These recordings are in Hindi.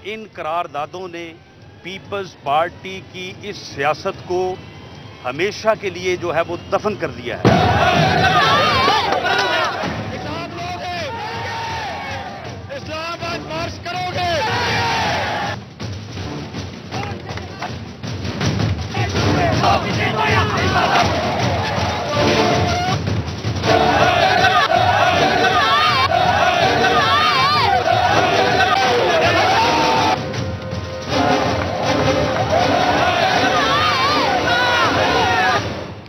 इन करारदादों ने पीपल्स पार्टी की इस सियासत को हमेशा के लिए जो है वो दफन कर दिया है। इस्लामाबाद मार्च करोगे?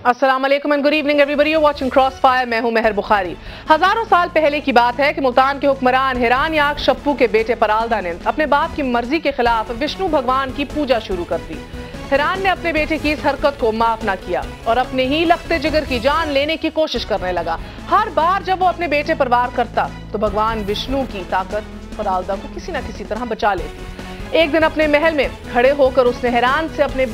अस्सलाम वालेकुम and good evening everybody, you watching crossfire. मैं हूं मेहर बुखारी। हजारों साल पहले की बात है कि मुल्तान के हुक्मरान हिरान याक शप्पू के बेटे परालदा ने अपने बाप की मर्जी के खिलाफ विष्णु भगवान की पूजा शुरू कर दी। हिरान ने अपने बेटे की इस हरकत को माफ ना किया और अपने ही लखते जिगर की जान लेने की कोशिश करने लगा। हर बार जब वो अपने बेटे पर वार करता तो भगवान विष्णु की ताकत परालदा को किसी न किसी तरह बचा लेती। एक दिन अपने महल में खड़े होकर उसने हैरान से अपने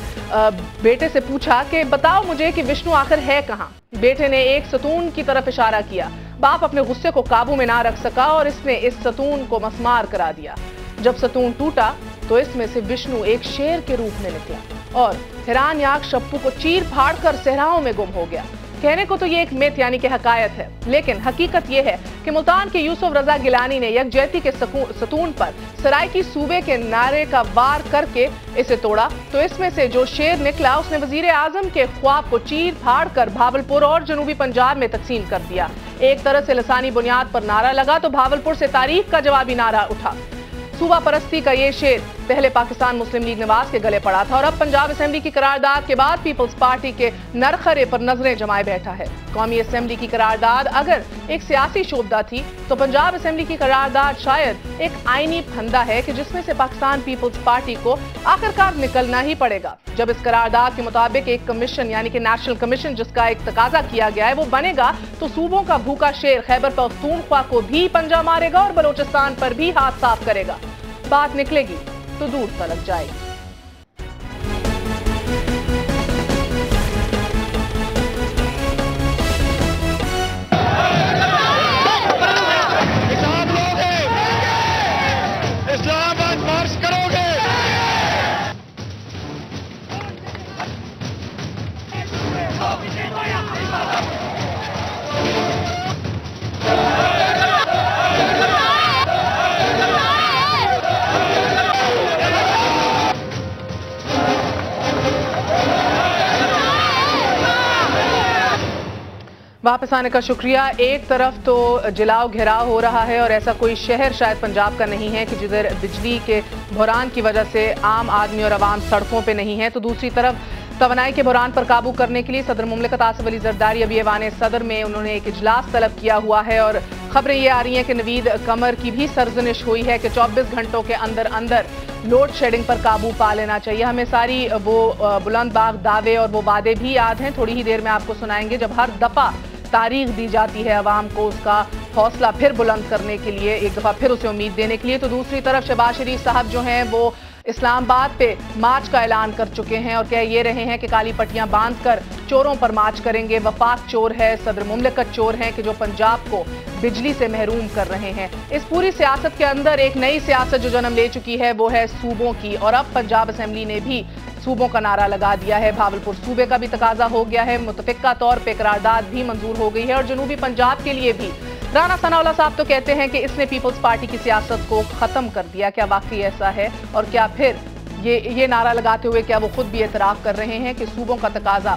बेटे से पूछा कि बताओ मुझे कि विष्णु आखिर है कहाँ। बेटे ने एक सतून की तरफ इशारा किया। बाप अपने गुस्से को काबू में ना रख सका और इसने इस सतून को मस्मार करा दिया। जब सतून टूटा तो इसमें से विष्णु एक शेर के रूप में निकला और हिरान याक शप्पू को चीर फाड़ कर सहराओं में गुम हो गया। कहने को तो ये एक मिथ यानी कि हकायत है, लेकिन हकीकत ये है कि मुल्तान के यूसुफ रजा गिलानी ने यकजहती के सतून पर सराइकी सूबे के नारे का वार करके इसे तोड़ा तो इसमें से जो शेर निकला उसने वजीर आजम के ख्वाब को चीर फाड़ कर भावलपुर और जनूबी पंजाब में तकसीम कर दिया। एक तरह से लसानी बुनियाद पर नारा लगा तो भावलपुर से तारीख का जवाबी नारा उठा। सूबा परस्ती का ये शेर पहले पाकिस्तान मुस्लिम लीग नवाज के गले पड़ा था और अब पंजाब असेंबली की करारदाद के बाद पीपल्स पार्टी के नरखरे पर नजरें जमाए बैठा है। कौमी असेंबली की करारदाद अगर एक सियासी शोबदा थी तो पंजाब असेंबली की करारदाद शायद एक आईनी फंदा है कि जिसमें से पाकिस्तान पीपल्स पार्टी को आखिरकार निकलना ही पड़ेगा। जब इस करारदाद के मुताबिक एक कमीशन यानी कि नेशनल कमीशन जिसका एक तकाजा किया गया है वो बनेगा तो सूबों का भूखा शेर खैबर पख्तूनख्वा को भी पंजा मारेगा और बलोचिस्तान पर भी हाथ साफ करेगा। बात निकलेगी तो दूर तलक जाएगी। इस्लामाबाद मार्च करोगे? वापस आने का शुक्रिया। एक तरफ तो जलाओ घेराव हो रहा है और ऐसा कोई शहर शायद पंजाब का नहीं है कि जिधर बिजली के बहरान की वजह से आम आदमी और आवाम सड़कों पे नहीं है, तो दूसरी तरफ तवानाई के बहरान पर काबू करने के लिए सदर मुमलिकत आसिफ अली जरदारी अभी ऐवान सदर में उन्होंने एक इजलास तलब किया हुआ है और खबरें ये आ रही हैं कि नवीद कमर की भी सरजनिश हुई है कि 24 घंटों के अंदर अंदर लोड शेडिंग पर काबू पा लेना चाहिए। हमें सारी वो बुलंद बाग दावे और वो वादे भी याद हैं, थोड़ी ही देर में आपको सुनाएंगे, जब हर दफा तारीख दी जाती है अवाम को उसका हौसला फिर बुलंद करने के लिए, एक दफा फिर उसे उम्मीद देने के लिए। तो दूसरी तरफ शहबाज शरीफ साहब जो हैं वो इस्लामाबाद पे मार्च का ऐलान कर चुके हैं और कह ये रहे हैं कि काली पट्टियां बांधकर चोरों पर मार्च करेंगे। वफाक चोर है, सदर मुमलिकत चोर हैं कि जो पंजाब को बिजली से महरूम कर रहे हैं। इस पूरी सियासत के अंदर एक नई सियासत जो जन्म ले चुकी है वो है सूबों की और अब पंजाब असेंबली ने भी सूबों का नारा लगा दिया है। भावलपुर सूबे का भी तकाजा हो गया है, मुतफिका तौर पर करारदाद भी मंजूर हो गई है और जनूबी पंजाब के लिए भी। राना सनाउल्लाह साहब तो कहते हैं कि इसने पीपल्स पार्टी की सियासत को खत्म कर दिया। क्या वाकई ऐसा है और क्या फिर ये नारा लगाते हुए क्या वो खुद भी एतराफ कर रहे हैं कि सूबों का तकाजा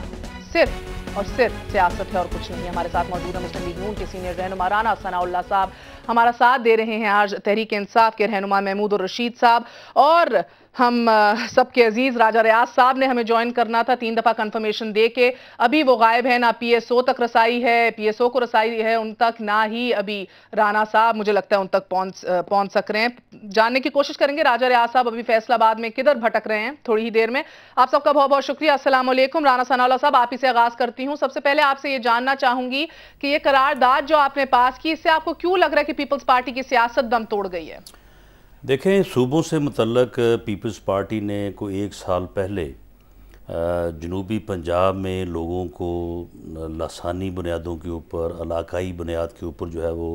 सिर्फ और सिर्फ सियासत है और कुछ नहीं है। हमारे साथ मौजूद है मुस्लिम लीग नून के सीनियर रहनुमा राना सनाउल्लाह साहब, हमारा साथ दे रहे हैं आज तहरीक इंसाफ के रहनुमा महमूद और रशीद साहब, और हम सबके अजीज राजा रियाज साहब ने हमें ज्वाइन करना था, 3 दफा कंफर्मेशन दे के अभी वो गायब है, ना पीएसओ तक रसाई है, पीएसओ को रसाई है उन तक, ना ही अभी राना साहब मुझे लगता है उन तक पहुंच सक रहे हैं। जानने की कोशिश करेंगे राजा रियाज साहब अभी फैसलाबाद में किधर भटक रहे हैं थोड़ी ही देर में। आप सबका बहुत बहुत शुक्रिया। अस्सलाम वालेकुम। राना सनाउल्लाह साहब आप ही से आगाज करती हूँ। सबसे पहले आपसे ये जानना चाहूंगी कि ये करारदाद जो आपने पास की इससे आपको क्यों लग रहा है कि पीपल्स पार्टी की सियासत दम तोड़ गई है? देखें, सूबों से मुतल्लक पीपल्स पार्टी ने कोई 1 साल पहले जनूबी पंजाब में लोगों को लसानी बुनियादों के ऊपर, इलाकाई बुनियाद के ऊपर जो है वो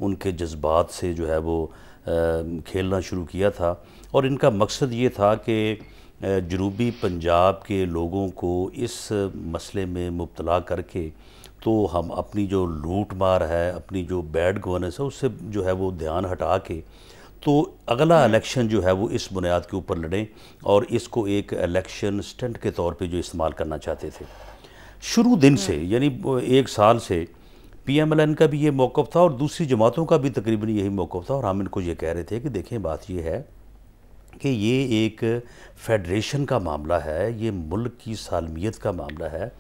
उनके जज्बात से जो है वो खेलना शुरू किया था और इनका मकसद ये था कि जनूबी पंजाब के लोगों को इस मसले में मुब्तला करके तो हम अपनी जो लूट मार है, अपनी जो बैड गवर्नेंस है, उससे जो है वो ध्यान हटा के तो अगला इलेक्शन जो है वो इस बुनियाद के ऊपर लड़ें और इसको एक इलेक्शन स्टंट के तौर पे जो इस्तेमाल करना चाहते थे। शुरू दिन से यानी 1 साल से PMLN का भी ये मौक़िफ़ था और दूसरी जमातों का भी तकरीबन यही मौक़िफ़ था और हम इनको ये कह रहे थे कि देखें, बात ये है कि ये एक फेडरेशन का मामला है, ये मुल्क की सालमियत का मामला है।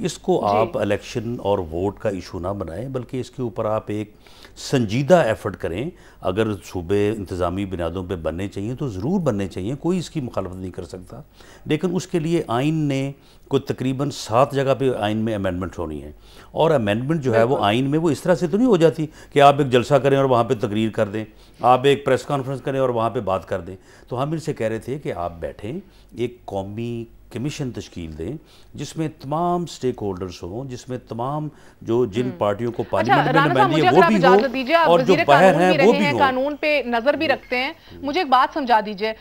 इसको आप इलेक्शन और वोट का इशू ना बनाएं, बल्कि इसके ऊपर आप एक संजीदा एफर्ट करें। अगर सूबे इंतज़ामी बुनियादों पे बनने चाहिए तो ज़रूर बनने चाहिए, कोई इसकी मुखालफत नहीं कर सकता, लेकिन उसके लिए आइन ने कोई तकरीबन 7 जगह पे आइन में अमेंडमेंट होनी है और अमेंडमेंट जो है वो आइन में वो इस तरह से तो नहीं हो जाती कि आप एक जलसा करें और वहाँ पे तकरीर कर दें, आप एक प्रेस कॉन्फ्रेंस करें और वहाँ पे बात कर दें। तो हम इनसे कह रहे थे कि आप बैठें, एक कौमी कमीशन तश्कील दें जिसमें तमाम स्टेक होल्डर्स हों, जिसमें तमाम जो जिन पार्टियों को पार्लियामेंट में नुमाइंदगी है वो भी हो और जो बाहर हैं वो भी हो, कानून पे नजर भी रखते हैं। मुझे एक बात समझा दीजिए,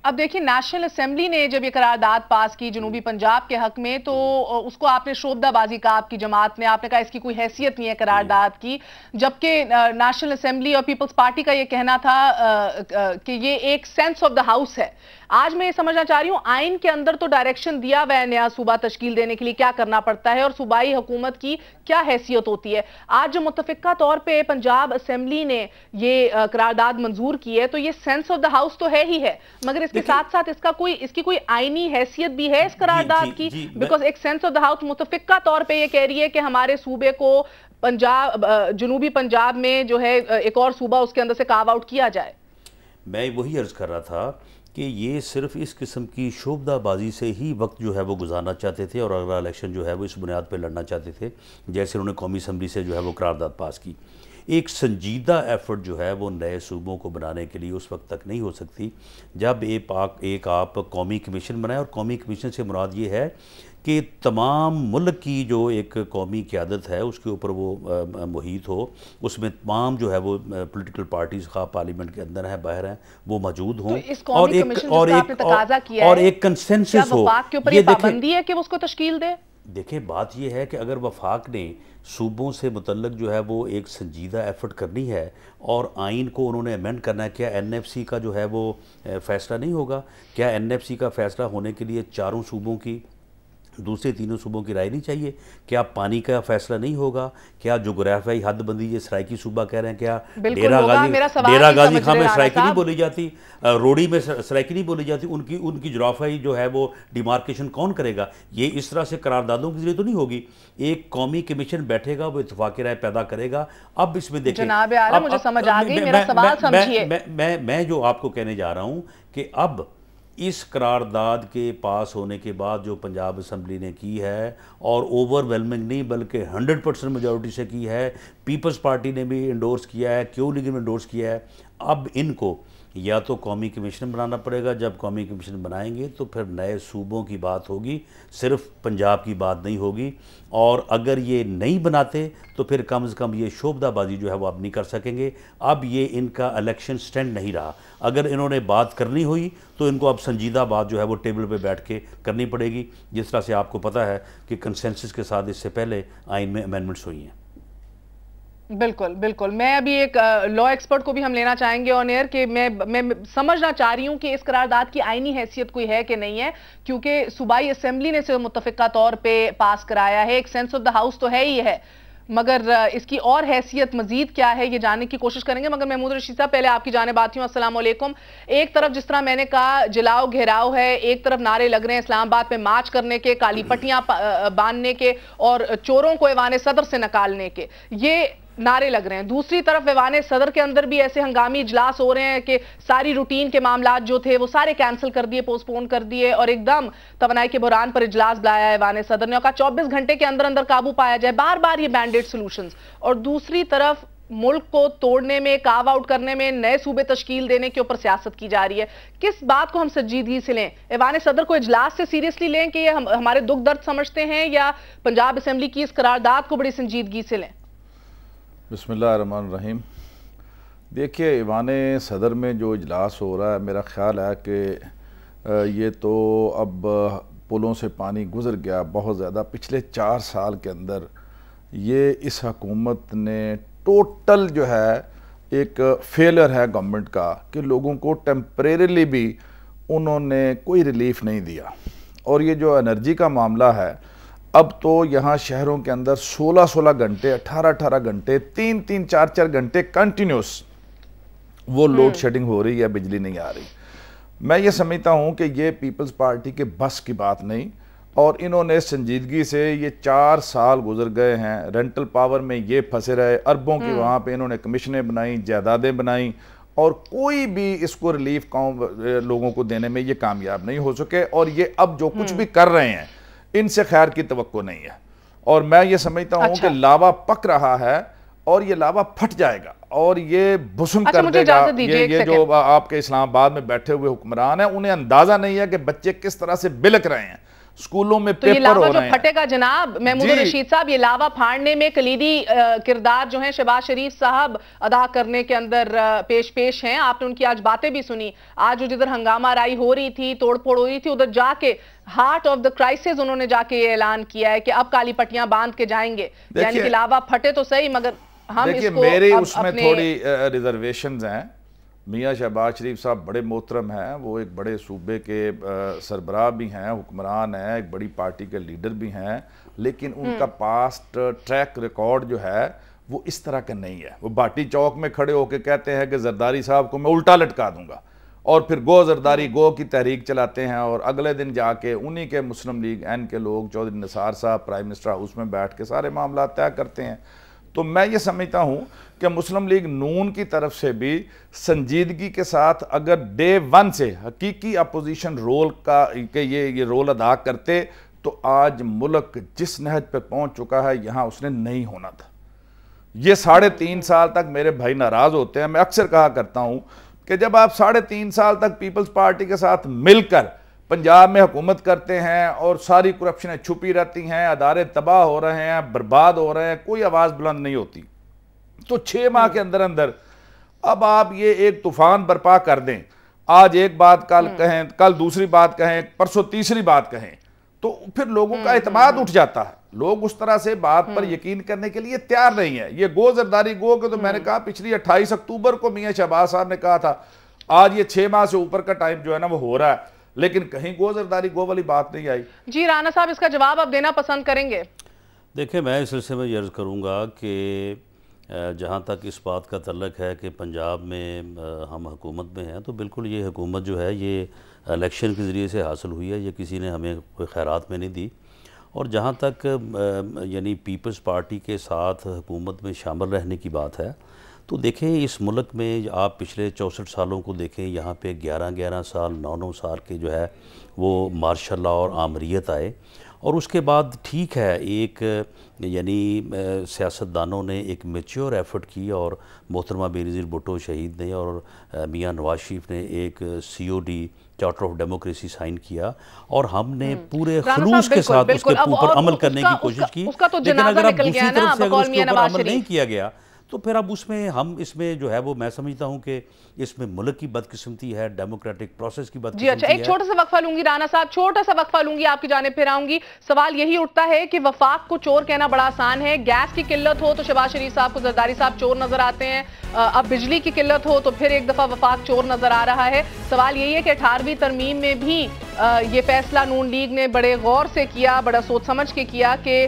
अब देखिए नेशनल असेंबली ने जब ये करारदाद पास की जनूबी पंजाब के हक में तो उसको आपने शोबदाबाजी कहा, आपकी जमात ने, आपने कहा इसकी कोई हैसियत नहीं है करारदाद की, जबकि नेशनल असेंबली और पीपल्स पार्टी का ये कहना था कि ये एक सेंस ऑफ द हाउस है। आज मैं ये समझना चाह रही हूँ, आइन के अंदर तो डायरेक्शन दिया हुआ है नया सूबा तश्कील देने के लिए क्या करना पड़ता है और सूबाई हुकूमत की क्या हैसियत होती है। आज जो मुतफिका तौर पे पंजाब असेंबली ने ये करारदाद मंजूर की है तो ये सेंस ऑफ द हाउस तो है ही है, मगर इसके साथ साथ इसकी कोई आईनी हैसियत भी है इस करारदाद की, बिकॉज एक सेंस ऑफ द हाउस मुतफिका तौर पे ये कह रही है कि हमारे सूबे को पंजाब, जनूबी पंजाब में जो है एक और सूबा उसके अंदर से कार्व आउट किया जाए। मैं वही अर्ज कर रहा था कि ये सिर्फ इस किस्म की शोबदाबाजी से ही वक्त जो है वो गुजारना चाहते थे और अगला इलेक्शन जो है वो इस बुनियाद पर लड़ना चाहते थे, जैसे उन्होंने कौमी असम्बली से जो है वो करारदाद पास की। एक संजीदा एफर्ट जो है वो नए सूबों को बनाने के लिए उस वक्त तक नहीं हो सकती जब एक आप कौमी कमीशन बनाएं, और कौमी कमीशन से मुराद ये है कि तमाम मुल्क की जो एक कौमी क़यादत है उसके ऊपर वो मुहित हो, उसमें तमाम जो है वो पॉलिटिकल पार्टीज़ खा पार्लियामेंट के अंदर हैं बाहर हैं वो मौजूद हों और एक कंसेंसस हो। ये पाबंदी है कि वो उसको तश्कील दे। देखें, बात यह है कि अगर वफाक ने सूबों से मुतल्लक जो है वो एक संजीदा एफर्ट करनी है और आइन को उन्होंने अमेंड करना है, क्या NFC का जो है वो फ़ैसला नहीं होगा? क्या NFC का फ़ैसला होने के लिए चारों सूबों की, दूसरे तीनों सूबों की राय नहीं चाहिए? क्या पानी का फैसला नहीं होगा? क्या जोग्राफियाई हदबंदी ये सराइकी सूबा कह रहे हैं, क्या डेरा गाजी खां में सराइकी नहीं बोली जाती, रोडी में सराइकी नहीं बोली जाती? उनकी जोग्राफियाई जो है वो डिमार्केशन कौन करेगा? ये इस तरह से करारदादों के जरिए तो नहीं होगी। एक कौमी कमीशन बैठेगा, वो इत्तेफाक राय पैदा करेगा। अब इसमें देखिए जनाब आला, मुझे समझ आ गई, मेरा सवाल समझिए। मैं जो आपको कहने जा रहा हूँ कि अब इस करारदाद के पास होने के बाद जो पंजाब असम्बली ने की है, और ओवरवेलमिंग नहीं बल्कि 100% मेजॉरिटी से की है, पीपल्स पार्टी ने भी इंडोर्स किया है, क्यों लीग ने इंडोर्स किया है, अब इनको या तो कौमी कमीशन बनाना पड़ेगा। जब कौमी कमीशन बनाएंगे तो फिर नए सूबों की बात होगी, सिर्फ पंजाब की बात नहीं होगी। और अगर ये नहीं बनाते तो फिर कम से कम ये शोबदाबाजी जो है वो आप नहीं कर सकेंगे। अब ये इनका इलेक्शन स्टैंड नहीं रहा। अगर इन्होंने बात करनी हुई तो इनको अब संजीदा बात जो है वो टेबल पे बैठ के करनी पड़ेगी, जिस तरह से आपको पता है कि कंसेंसस के साथ इससे पहले आइन में अमेंडमेंट्स हुई हैं। बिल्कुल बिल्कुल, मैं अभी एक लॉ एक्सपर्ट को भी हम लेना चाहेंगे ऑन एयर कि मैं समझना चाह रही हूं कि इस करारदाद की आईनी हैसियत कोई है कि नहीं है, क्योंकि सूबाई असेंबली ने इसे मुत्तफिका तौर पे पास कराया है, एक सेंस ऑफ द हाउस तो है ही है, मगर इसकी और हैसियत मजीद क्या है ये जानने की कोशिश करेंगे। मगर महमूद रशीद साहब, पहले आपकी जानिब आती हूँ। अस्सलाम वालेकुम। एक तरफ जिस तरह मैंने कहा जलाओ घेराव है, एक तरफ नारे लग रहे हैं इस्लामाबाद पे मार्च करने के, काली पट्टियां बांधने के और चोरों को ऐवान सदर से निकालने के, ये नारे लग रहे हैं। दूसरी तरफ ऐवान सदर के अंदर भी ऐसे हंगामी इजलास हो रहे हैं कि सारी रूटीन के मामला जो थे वो सारे कैंसिल कर दिए, पोस्टपोन कर दिए, और एकदम तवानाई के बहरान पर इजलास बुलाया ऐवान सदर ने और कहा 24 घंटे के अंदर अंदर काबू पाया जाए। बार बार ये बैंडेड सॉल्यूशंस। और दूसरी तरफ मुल्क को तोड़ने में, कार्व आउट करने में, नए सूबे तश्कील देने के ऊपर सियासत की जा रही है। किस बात को हम संजीदगी से लें? ऐवान सदर को इजलास से सीरियसली लें कि ये हमारे दुख दर्द समझते हैं, या पंजाब असेंबली की इस करारदाद को बड़ी संजीदगी से लें? बिस्मिल्लाहिर्रहमानिर्रहीम। देखिए, ईवान सदर में जो इजलास हो रहा है, मेरा ख्याल है कि ये तो अब पुलों से पानी गुजर गया बहुत ज़्यादा। पिछले 4 साल के अंदर ये इस हुकूमत ने टोटल जो है एक फेलियर है गवर्नमेंट का कि लोगों को टेम्परेरीली भी उन्होंने कोई रिलीफ नहीं दिया। और ये जो एनर्जी का मामला है, अब तो यहाँ शहरों के अंदर 16-16 घंटे, 18-18 घंटे, 3-3, 4-4 घंटे कंटिन्यूस वो लोड शेडिंग हो रही है, बिजली नहीं आ रही। मैं ये समझता हूँ कि ये पीपल्स पार्टी के बस की बात नहीं, और इन्होंने संजीदगी से ये 4 साल गुजर गए हैं, रेंटल पावर में ये फंसे रहे, अरबों की वहाँ पे इन्होंने कमीशनें बनाई, जायदादें बनाई, और कोई भी इसको रिलीफ लोगों को देने में ये कामयाब नहीं हो सके। और ये अब जो कुछ भी कर रहे हैं, इनसे खैर की तवक्को नहीं है। और मैं ये समझता हूँ कि लावा पक रहा है और ये लावा फट जाएगा और ये भुसुम कर देगा। ये जो आपके इस्लामाबाद में बैठे हुए हुक्मरान हैं, उन्हें अंदाजा नहीं है कि बच्चे किस तरह से बिलक रहे हैं, स्कूलों में तो पेपर हो रहे हैं। फटेगा जनाब महमूद रशीद साहब, ये लावा फाड़ने में कलीदी किरदार जो है शहबाज शरीफ साहब अदा करने के अंदर पेश हैं। आपने उनकी आज बातें भी सुनी। आज जिधर हंगामा राई हो रही थी, तोड़फोड़ हो रही थी, उधर जाके हार्ट ऑफ द क्राइसिस उन्होंने जाके ये ऐलान किया है कि अब काली पट्टियां बांध के जाएंगे। यानी कि लावा फटे तो सही, मगर हम इसको मेरी उसमें थोड़ी रिजर्वेशंस हैं। मियाँ शहबाज शरीफ साहब बड़े मोहतरम हैं, वो एक बड़े सूबे के सरबराह भी हैं, हुक्मरान हैं, एक बड़ी पार्टी के लीडर भी हैं, लेकिन उनका पास्ट ट्रैक रिकॉर्ड जो है वो इस तरह का नहीं है। वो भाटी चौक में खड़े होकर कहते हैं कि जरदारी साहब को मैं उल्टा लटका दूंगा, और फिर गो जरदारी गो की तहरीक चलाते हैं, और अगले दिन जाके उन्हीं के मुस्लिम लीग एन के लोग चौधरी निसार साहब प्राइम मिनिस्टर हाउस में बैठ के सारे मामला तय करते हैं। तो मैं ये समझता हूँ कि मुस्लिम लीग नून की तरफ से भी संजीदगी के साथ अगर डे 1 से हकीकी अपोजिशन रोल का ये रोल अदा करते, तो आज मुल्क जिस नहज पर पहुँच चुका है, यहाँ उसने नहीं होना था। ये 3.5 साल तक मेरे भाई नाराज़ होते हैं। मैं अक्सर कहा करता हूँ कि जब आप 3.5 साल तक पीपल्स पार्टी के साथ मिलकर पंजाब में हुकूमत करते हैं और सारी करप्शनें छुपी रहती हैं, अदारे तबाह हो रहे हैं, बर्बाद हो रहे हैं, कोई आवाज़ बुलंद नहीं होती, तो 6 माह के अंदर अंदर अब आप ये एक तूफान बर्पा कर दें। आज एक बात कल कहें, कल दूसरी बात कहें, परसों तीसरी बात कहें, तो फिर लोगों का एतमाद उठ जाता है। लोग उस तरह से बात पर यकीन करने के लिए तैयार नहीं है। ये गो जरदारी गो के तो मैंने कहा पिछली 28 अक्टूबर को मियाँ शहबाज साहब ने कहा था। आज ये 6 माह से ऊपर का टाइम जो है ना वो हो रहा है, लेकिन कहीं गो जरदारी गो वाली बात नहीं आई। जी राना साहब, इसका जवाब आप देना पसंद करेंगे? देखिए, मैं इस सिलसिले में अर्ज़ करूँगा कि जहाँ तक इस बात का तल्लक है कि पंजाब में हम हुकूमत में हैं, तो बिल्कुल ये हुकूमत जो है ये इलेक्शन के ज़रिए से हासिल हुई है, ये किसी ने हमें कोई खैरात में नहीं दी। और जहाँ तक यानी पीपल्स पार्टी के साथ हुकूमत में शामिल रहने की बात है, तो देखें इस मुल्क में आप पिछले 64 सालों को देखें, यहाँ पे 11-11 साल 9-9 साल के जो है वो मार्शल लॉ और आमरीत आए, और उसके बाद ठीक है एक यानी सियासतदानों ने एक मैच्योर एफर्ट की, और मोहतरमा बेनज़ीर भुट्टो शहीद ने और मियाँ नवाज शरीफ ने एक COD charter of democracy sign किया, और हमने पूरे खुलूस के साथ उसके ऊपर अमल करने की कोशिश की। लेकिन अगर अब दूसरी तरफ से अगर उसके ऊपर अमल नहीं किया गया, तो फिर अब उसमें हम इसमें जो है वो मैं समझता हूं कि इसमें मुल्क की बदकिस्मती है, डेमोक्रेटिक प्रोसेस की बदकिस्मती है। जी अच्छा, एक छोटा सा वक्फा लूंगी राना साहब, छोटा सा वक्फा लूंगी, आपकी जानिब फिर आऊंगी। सवाल यही उठता है कि वफाक को चोर कहना बड़ा आसान है। गैस की किल्लत हो तो शहबाज शरीफ साहब को जरदारी साहब चोर नजर आते हैं, अब बिजली की किल्लत हो तो फिर एक दफा वफाक चोर नजर आ रहा है। सवाल यही है कि 18वीं तरमीम में भी ये फैसला नून लीग ने बड़े गौर से किया, बड़ा सोच समझ के किया कि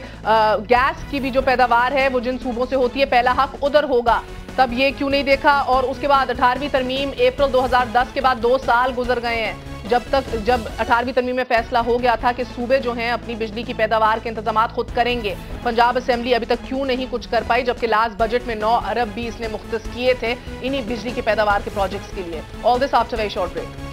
गैस की भी जो पैदावार है वो जिन सूबों से होती है पहला हक उधर होगा, तब ये क्यों नहीं देखा? और उसके बाद 18वीं तरमीम अप्रैल 2010 के बाद 2 साल गुजर गए हैं जब 18वीं तरमीम में फैसला हो गया था कि सूबे जो हैं अपनी बिजली की पैदावार के इंतजाम खुद करेंगे। पंजाब असेंबली अभी तक क्यों नहीं कुछ कर पाई, जबकि लास्ट बजट में 9 अरब भी इसने मुख्तस किए थे इन्हीं बिजली की पैदावार के प्रोजेक्ट्स के लिए। All this after very short break.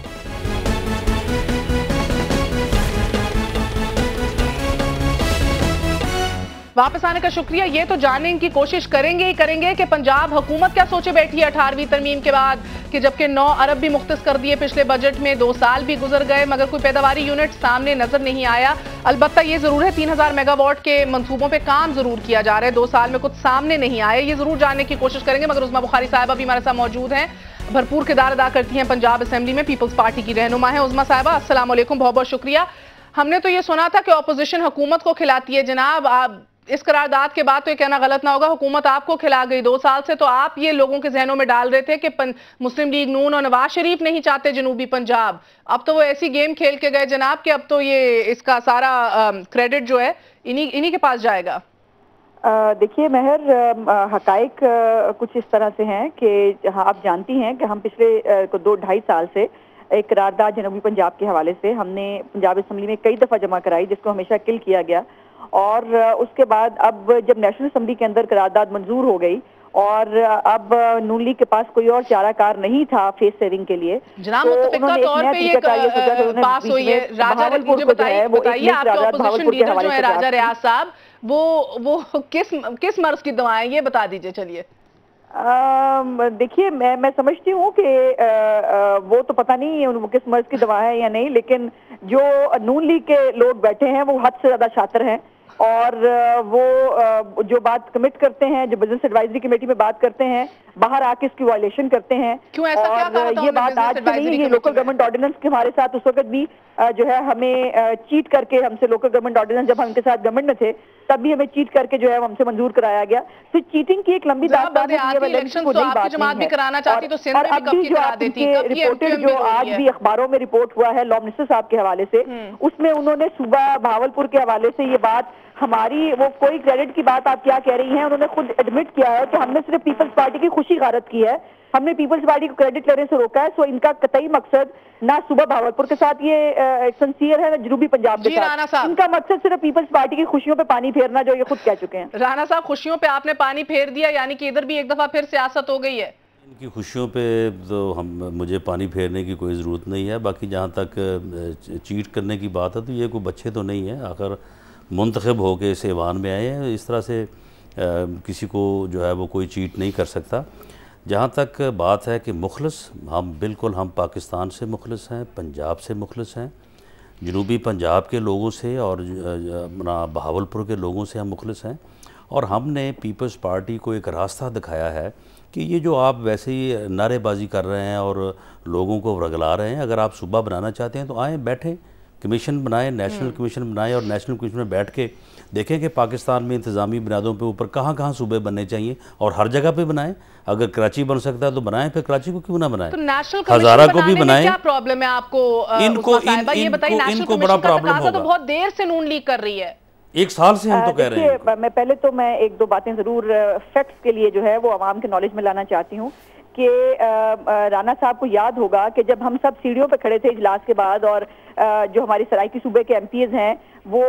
वापस आने का शुक्रिया। ये तो जानने की कोशिश करेंगे ही करेंगे कि पंजाब हुकूमत क्या सोचे बैठी है 18वीं तरमीम के बाद, कि जबकि 9 अरब भी मुख्तस कर दिए पिछले बजट में, 2 साल भी गुजर गए मगर कोई पैदावारी यूनिट सामने नजर नहीं आया। अलबत्ता ये जरूर है 3000 मेगावाट के मंसूबों पे काम जरूर किया जा रहा है, 2 साल में कुछ सामने नहीं आया, ये जरूर जानने की कोशिश करेंगे। मगर उस्मा बुखारी साहिबा भी हमारे साथ मौजूद हैं, भरपूर किरदार अदा करती हैं पंजाब असेंबली में, पीपल्स पार्टी की रहनुमा है। उस्मा साहिबा अस्सलाम वालेकुम, बहुत बहुत शुक्रिया। हमने तो ये सुना था कि ऑपोजिशन हुकूमत को खिलाती है जनाब, आप इस करारदाद के बाद तो ये कहना गलत ना होगा हुकूमत आपको खिला गई 2 साल से, तो आप ये लोगों के जहनों में डाल रहे थे कि मुस्लिम लीग नून और नवाज शरीफ नहीं चाहते जनूबी पंजाब। अब तो वो ऐसी गेम खेल के गए जनाब कि अब तो ये इसका सारा क्रेडिट जो है इन्हीं के पास जाएगा। देखिए महर, हकाइक कुछ इस तरह से हैं कि आप जानती हैं कि हम पिछले 2-2.5 साल से एक करारदाद जनूबी पंजाब के हवाले से हमने पंजाब असेंबली में कई दफ़ा जमा कराई, जिसको हमेशा किल किया गया। और उसके बाद अब जब नेशनल असेंबली के अंदर करारदाद मंजूर हो गई और अब नून लीग के पास कोई और चाराकार नहीं था फेस सेविंग के लिए, जनाब मुत्तफिका तौर पे ये पास हुई है। राजा, मुझे बताइए आपके ऑपोजिशन लीडर जो है राजा रियाज साहब, वो किस मर्ज की दवाएं ये बता दीजिए। चलिए देखिए, मैं समझती हूँ कि वो तो पता नहीं वो किस मर्ज की दवा है या नहीं, लेकिन जो नून लीग के लोग बैठे हैं वो हद से ज्यादा शातिर हैं और वो जो बात कमिट करते हैं, जो बिजनेस एडवाइजरी कमेटी में बात करते हैं, बाहर आके इसकी वायलेशन करते हैं। क्यों ऐसा क्या कहा था ये बात आज की नहीं है, ये लोकल गवर्नमेंट ऑर्डिनेंस के हमारे साथ उस वक्त भी जो है हमें चीट करके, हमसे लोकल गवर्नमेंट ऑर्डिनेंस जब हम उनके साथ गवर्नमेंट में थे तब भी हमें चीट करके जो है हमसे मंजूर कराया गया। तो चीटिंग की एक लंबी दास्तान है, और अब भी जो आपकी रिपोर्टेड जो आज भी अखबारों में रिपोर्ट हुआ है लॉ मिनिस्टर साहब के हवाले से, उसमें उन्होंने सूबा भावलपुर के हवाले से ये बात हमारी, वो कोई क्रेडिट की बात आप क्या कह रही हैं, उन्होंने खुद एडमिट किया है कि हमने सिर्फ पीपल्स पार्टी की खुशी गारत की है, हमने पीपल्स पार्टी को क्रेडिट लेने से रोका है। सो इनका कतई मकसद ना सुबह भावलपुर के साथ ये सिंसियर है ना जनूबी पंजाब के साथ, इनका मकसद सिर्फ पीपल्स पार्टी की खुशियों पे पानी फेरना, जो ये खुद कह चुके हैं। राणा साहब, खुशियों पे आपने पानी फेर दिया, यानी कि इधर भी एक दफा फिर सियासत हो गई है। इनकी खुशियों पे तो मुझे पानी फेरने की कोई ज़रूरत नहीं है। बाकी जहाँ तक चीट करने की बात है तो ये कोई बच्चे तो नहीं है, आखिर मुंतखब हो के इस ऐवान में आए हैं, इस तरह से किसी को जो है वो कोई चीट नहीं कर सकता। जहाँ तक बात है कि मुखलस, हम बिल्कुल हम पाकिस्तान से मुखलस हैं, पंजाब से मुखलस हैं, जनूबी पंजाब के लोगों से और अपना बहावलपुर के लोगों से हम मुखलस हैं। और हमने पीपल्स पार्टी को एक रास्ता दिखाया है कि ये जो आप वैसे ही नारेबाजी कर रहे हैं और लोगों को वरगला रहे हैं, अगर आप सूबा बनाना चाहते हैं तो आएँ, बैठें, कमीशन बनाएं, नेशनल कमीशन बनाएं और नेशनल कमीशन में बैठ के देखें कि पाकिस्तान में इंतज़ामी बुनियादों पे ऊपर कहाँ कहाँ सूबे बनने चाहिए और हर जगह पे बनाएं। अगर कराची बन सकता है तो बनाएं, फिर कराची को क्यों ना बनाएं, तो नेशनल हज़ारा को भी बनाएं। क्या प्रॉब्लम है आपको? इनको बड़ा प्रॉब्लम होगा, तो बहुत देर से नून लीग कर रही है, 1 साल से हम तो कह रहे हैं। मैं पहले तो मैं 1-2 बातें जरूर फैक्ट्स के लिए जो है वो आवाम के नॉलेज में लाना चाहती हूँ कि राणा साहब को याद होगा कि जब हम सब सीढ़ियों पे खड़े थे इजलास के बाद और जो हमारी सराइकी सूबे के एमपीज हैं वो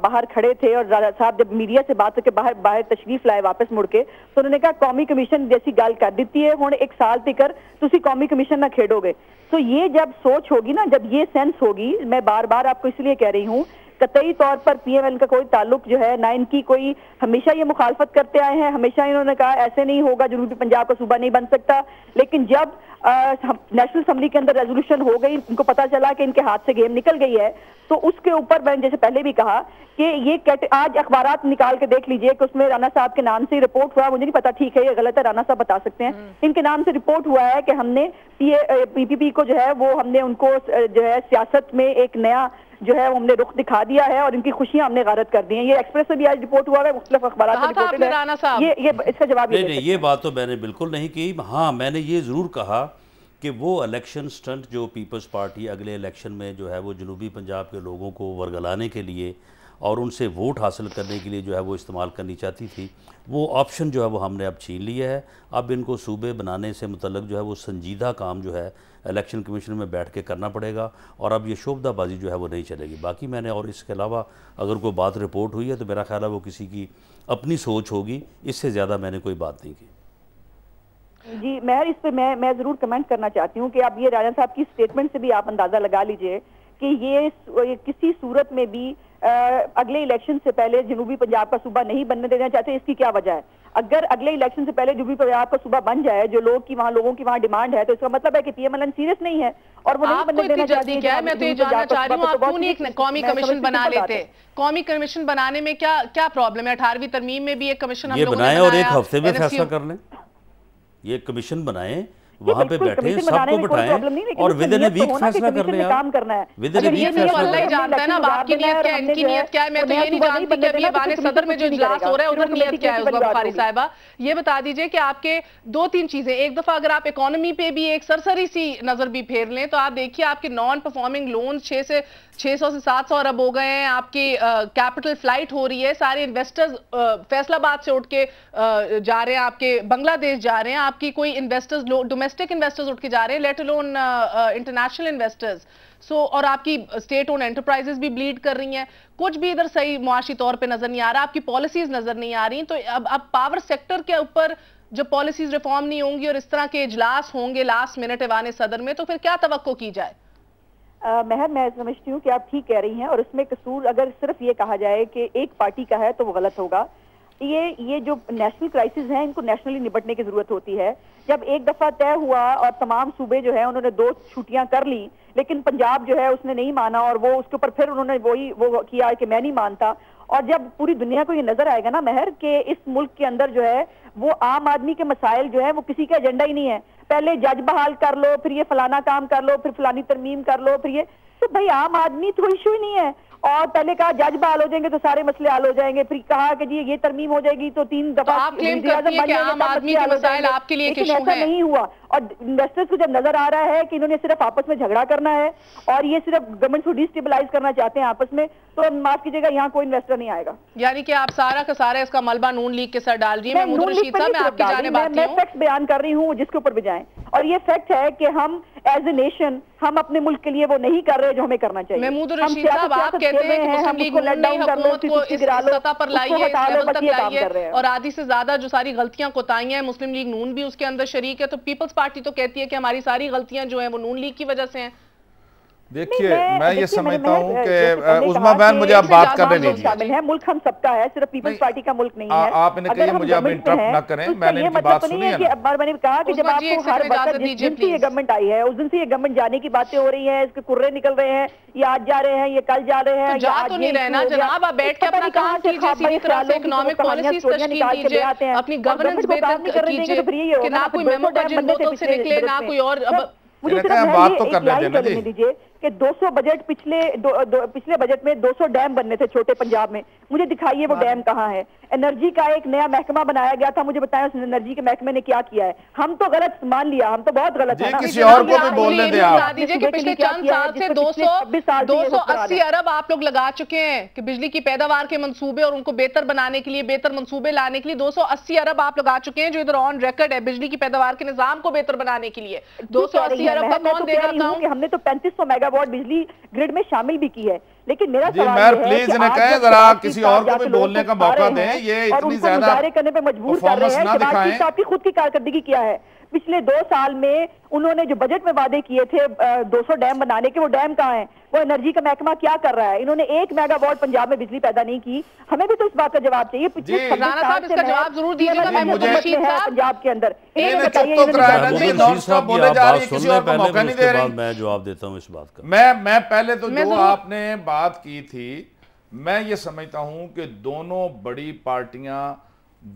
बाहर खड़े थे और राणा साहब जब मीडिया से बात करके बाहर तशरीफ लाए वापस मुड़ के, तो उन्होंने कहा कौमी कमीशन जैसी गल कर दी है, हुण 1 साल तक तुसी कौमी कमीशन ना खेडोगे। तो ये जब सोच होगी ना, जब ये सेंस होगी, मैं बार बार आपको इसलिए कह रही हूँ, कतई तौर पर पीएमएल का कोई ताल्लुक जो है ना, इनकी कोई, हमेशा ये मुखालफत करते आए हैं, हमेशा इन्होंने कहा ऐसे नहीं होगा, जनूबी पंजाब का सूबा नहीं बन सकता। लेकिन जब नेशनल असेंबली के अंदर रेजोल्यूशन हो गई, इनको पता चला कि इनके हाथ से गेम निकल गई है, तो उसके ऊपर मैंने जैसे पहले भी कहा कि ये आज अखबारात निकाल के देख लीजिए कि उसमें राणा साहब के नाम से रिपोर्ट हुआ, मुझे नहीं पता ठीक है ये गलत है, राणा साहब बता सकते हैं, इनके नाम से रिपोर्ट हुआ है कि हमने पीपीपी को जो है वो हमने उनको जो है सियासत में एक नया जो है वो हमने रुख दिखा दिया है और इनकी खुशियां हमने गारत कर दी हैं। ये एक्सप्रेस से भी आज रिपोर्ट हुआ है, मुख्तलिफ अखबारात में रिपोर्टेड है। ये इसका जवाब नहीं, ये बात तो मैंने बिल्कुल नहीं की। हाँ, मैंने ये ज़रूर कहा कि वो इलेक्शन स्टंट जो पीपल्स पार्टी अगले इलेक्शन में जो है वो जनूबी पंजाब के लोगों को वरगलाने के लिए और उनसे वोट हासिल करने के लिए जो है वो इस्तेमाल करनी चाहती थी, वो ऑप्शन जो है वो हमने अब छीन लिया है। अब इनको सूबे बनाने से मुतल्लिक जो है वो संजीदा काम जो है इलेक्शन कमीशन में बैठ के करना पड़ेगा और अब ये शोबदाबाजी जो है वो नहीं चलेगी। बाकी मैंने और इसके अलावा अगर कोई बात रिपोर्ट हुई है तो मेरा ख्याल है वो किसी की अपनी सोच होगी, इससे ज़्यादा मैंने कोई बात नहीं की। जी महर, इस पे मैं ज़रूर कमेंट करना चाहती हूँ कि अब ये राजा साहब की स्टेटमेंट से भी आप अंदाज़ा लगा लीजिए कि ये किसी सूरत में भी अगले इलेक्शन से पहले जनूबी पंजाब का सूबा नहीं बनने देना चाहते, इसकी क्या वजह है? अगर अगले इलेक्शन से पहले जनूबी पंजाब का सूबा बन जाए, जो लोगों की वहाँ डिमांड है, तो इसका मतलब है कि पीएमएलएन सीरियस नहीं है और वो नहीं बनने देना चाहती। क्या है, मैं तो ये जानना चाह रही हूँ, आप क्यों नहीं एक कौमी कमीशन बना लेते? कौमी कमीशन बनाने में क्या प्रॉब्लम है? 18वीं तरमीम में भी एक कमीशन हम लोगों ने बनाया और एक हफ्ते में फैसला कर लें। ये कमीशन बनाए, वहां पे बैठे सबको बिठाएं और विद इन ए वीक फैसला कर लें। काम करना है, विद इन ए वीक फैसला अल्लाह ही जानता है ना आपकी नीयत क्या है, इनकी नीयत क्या है। मैं तो ये नहीं जानती कि अभी अफगान सदर में जो इजलास हो रहा है उधर नीयत क्या है। उस बुखारी साहिबा ये बता दीजिए कि आपके 2-3 चीजें, एक दफा अगर आप इकोनॉमी पे भी एक सरसरी सी नजर भी फेर लें तो आप देखिए आपके नॉन परफॉर्मिंग लोन 600 से 700 अरब हो गए हैं, आपकी कैपिटल फ्लाइट हो रही है, सारे इन्वेस्टर्स फैसलाबाद से उठ के जा रहे हैं, आपके बांग्लादेश जा रहे हैं, आपकी कोई इन्वेस्टर्स डोमेस्टिक इन्वेस्टर्स उठ के जा रहे हैं, लेट अलोन इंटरनेशनल इन्वेस्टर्स। और आपकी स्टेट ओन एंटरप्राइजेस भी ब्लीड कर रही हैं, कुछ भी इधर सही मुआशी तौर पे नजर नहीं आ रहा, आपकी पॉलिसीज नजर नहीं आ रही। तो अब पावर सेक्टर के ऊपर जब पॉलिसीज रिफॉर्म नहीं होंगी और इस तरह के इजलास होंगे लास्ट मिनट ऐवान सदर में, तो फिर क्या तवक्को की जाए? महर, मैं समझती हूँ कि आप ठीक कह रही हैं और इसमें कसूर अगर सिर्फ ये कहा जाए कि एक पार्टी का है तो वो गलत होगा। ये जो नेशनल क्राइसिस हैं, इनको नेशनली निपटने की जरूरत होती है। जब एक दफा तय हुआ और तमाम सूबे जो है उन्होंने 2 छुट्टियां कर ली, लेकिन पंजाब जो है उसने नहीं माना और वो उसके ऊपर फिर उन्होंने वो किया कि मैं नहीं मानता। और जब पूरी दुनिया को ये नजर आएगा ना महर कि इस मुल्क के अंदर जो है वो आम आदमी के मसाइल जो है वो किसी का एजेंडा ही नहीं है, पहले जज बहाल कर लो, फिर ये फलाना काम कर लो, फिर फलानी तरमीम कर लो, फिर ये तो भाई आम आदमी तो इशू ही नहीं है। और पहले कहा जज बहाल हो जाएंगे तो सारे मसले हल हो जाएंगे, फिर कहा कि जी ये तरमीम हो जाएगी तो 3 दफा तो आप क्लेम करती हैं कि आम आदमी के मसाइल आपके लिए एक इशू है। नहीं हुआ और इन्वेस्टर्स को जब नजर आ रहा है कि इन्होंने सिर्फ आपस में झगड़ा करना है और ये सिर्फ गवर्नमेंट को डिस्टेबलाइज करना चाहते हैं आपस में, तो माफ कीजिएगा यहाँ कोई इन्वेस्टर नहीं आएगा। यानी कि आप सारा का सारा इसका मलबा नून लीग के सर डाल रही है। मैं आपकी जानिब आती हूं, मैं फैक्ट्स बयान कर रही हूँ जिसके ऊपर भी जाएं, और ये फैक्ट है कि हम एज ए नेशन हम अपने मुल्क के लिए वो नहीं कर रहे जो हमें करना चाहिए। महमूद रशीद साहब, आप कहते हैं कि मुस्लिम लीग नई हुकूमत को इस सतह पर लाई है, इस लेवल तक लाई है और आधी से ज्यादा जो सारी गलतियां कोताहियां हैं मुस्लिम लीग नून भी उसके अंदर शरीक है, तो पीपल्स पार्टी तो कहती है कि हमारी सारी गलतियां जो है वो नून लीग की वजह से हैं। देखिए मैं ये समझता हूँ कि उस्मा बहन मुझे आप बात करने दीजिए। शामिल है, मुल्क हम सबका है, सिर्फ पीपल्स पार्टी का मुल्क नहीं है। आपने कहा मुझे अब इंटरप्ट ना करें, मैंने इनकी बात सुनी है ना। मैंने कहा कि जब आपको हर वक्त जिस दिन से ये गवर्नमेंट आई है उस दिन से ये गवर्नमेंट जाने की बातें हो रही है, इसके कुर्रे निकल रहे हैं, ये आज जा रहे हैं, ये कल जा रहे हैं, जा तो नहीं रहना जनाब। आप बैठ के अपना काम कीजिए, सीधी तरह से इकोनॉमिक पॉलिसीज तश्कील कीजिए, अपनी गवर्नेंस बेहतर कीजिए कि ना कोई मेमो का जिन बोतल से निकले ना कोई और। मुझे सिर्फ बात तो करने दीजिए कि 200 बजट पिछले बजट में 200 डैम बनने थे छोटे पंजाब में, मुझे दिखाइए वो डैम कहाँ है। एनर्जी का एक नया महकमा बनाया गया था, मुझे बताएं उस एनर्जी के महकमे ने क्या किया है। हम तो गलत मान लिया, हम तो बहुत गलत है ना। किसी और को भी बोलने दें आप। दीजिए कि पिछले चंद साल से 280 अरब आप लोग लगा चुके हैं कि बिजली की पैदावार के मंसूबे और उनको बेहतर बनाने के लिए, बेहतर मंसूबे लाने के लिए 280 अरब आप लगा चुके हैं, जो इधर ऑन रिकॉर्ड है बिजली की पैदावार के निजाम को बेहतर बनाने के लिए। 280 अरब का कौन देगा? हमने तो 3500 मेगावाट बिजली ग्रिड में शामिल भी की है, लेकिन मेरा सवाल है प्लीज इन्हें कहें जरा किसी और को भी बोलने का मौका दें। ये इतनी ज्यादा करने पे मजबूर कर रहे हैं कि आपकी खुद की कारकर्दगी क्या है। पिछले 2 साल में उन्होंने जो बजट में वादे किए थे 200 डैम बनाने के, वो डैम कहाँ हैं? वो एनर्जी का महकमा क्या कर रहा है? इन्होंने 1 मेगावाट पंजाब में बिजली पैदा नहीं की। हमें भी तो इस बात का जवाब चाहिए। पिछले इसका जवाब जरूर दीजिएगा पंजाब के अंदर। मैं जवाब देता हूँ इस बात का। मैं पहले तो जो आपने बात की थी, मैं ये समझता हूं कि दोनों बड़ी पार्टियां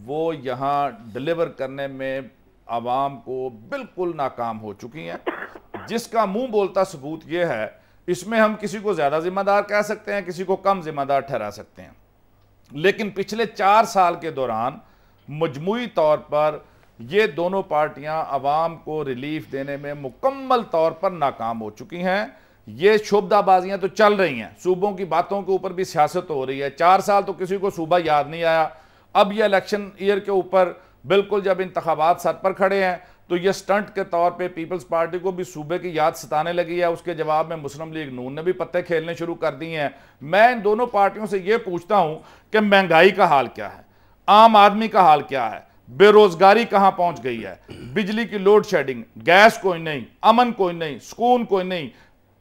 वो यहां डिलीवर करने में आवाम को बिल्कुल नाकाम हो चुकी हैं, जिसका मुंह बोलता सबूत यह है। इसमें हम किसी को ज्यादा जिम्मेदार कह सकते हैं, किसी को कम जिम्मेदार ठहरा सकते हैं, लेकिन पिछले 4 साल के दौरान मजमूई तौर पर ये दोनों पार्टियां आवाम को रिलीफ देने में मुकम्मल तौर पर नाकाम हो चुकी हैं। ये शोबदाबाजियां तो चल रही हैं, सूबों की बातों के ऊपर भी सियासत हो रही है। 4 साल तो किसी को सूबा याद नहीं आया। अब ये इलेक्शन ईयर के ऊपर बिल्कुल जब इंतखाबात सर पर खड़े हैं तो ये स्टंट के तौर पे पीपल्स पार्टी को भी सूबे की याद सताने लगी है। उसके जवाब में मुस्लिम लीग नून ने भी पत्ते खेलने शुरू कर दिए हैं। मैं इन दोनों पार्टियों से ये पूछता हूं कि महंगाई का हाल क्या है, आम आदमी का हाल क्या है, बेरोजगारी कहां पहुंच गई है, बिजली की लोड शेडिंग, गैस कोई नहीं, अमन कोई नहीं, सुकून कोई नहीं,